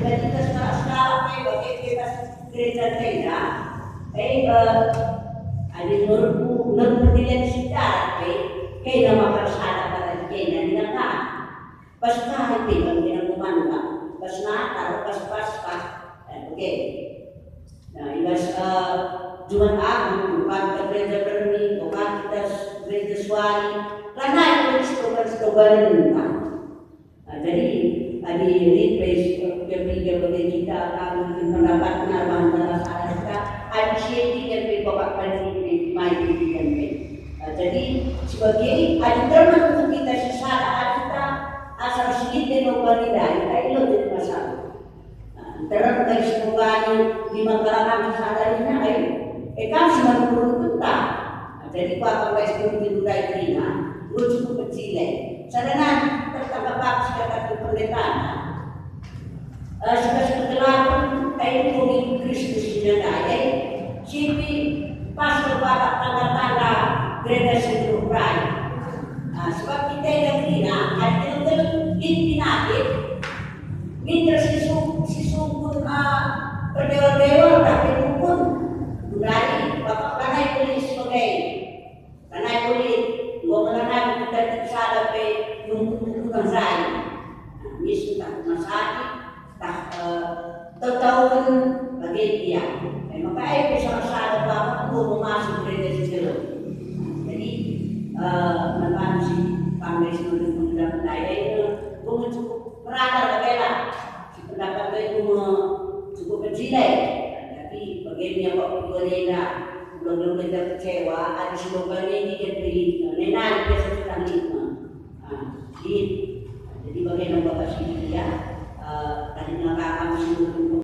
kita sekarang pakai kita gereja kita, ada nur pilihan sejarah, kayak nama persada pada kayak nanti nak pas kahit kan pinagkuman ka pas natal pas Paska oke nah ilas Jumat Agung bukan ke gereja Perni bukan kita gereja Suari karena itu istoban jadi di replace kebijakan kita akan mendapat penambahan dalam salah kita ada sharing yang bapak pandemi mai jadi sebagai ada untuk kita secara kita asal sedikit dan banida itu jadi masalah. Terus dari sebuah di masyarakat sadarnya kan semua beruntung jadi apa itu tidak terima cukup kecil sarana tertangkap sekitar penderitaan setelah itu Kristus dinadai sipi pas kepada tanda-tanda gereja sentral sebab kita yang kena ada pinapit minta sisungkun berdewa-dewa tapi pun dari bapak kanai polis sebagai kanai polis mengenai kita bisa dapat nunggu saya ini tak masalah tak tahu kan bagi dia maka itu salah bapak untuk masuk gereja sentral jadi memang si Kongres mendapat daya itu cukup merata bela si pendapat itu cukup kecil tapi bagaimana kok berbeda belum kita kecewa ada slogan ini jadi nenan biasa kita lima jadi bagaimana bapak sih dia tadi nakakam seluruh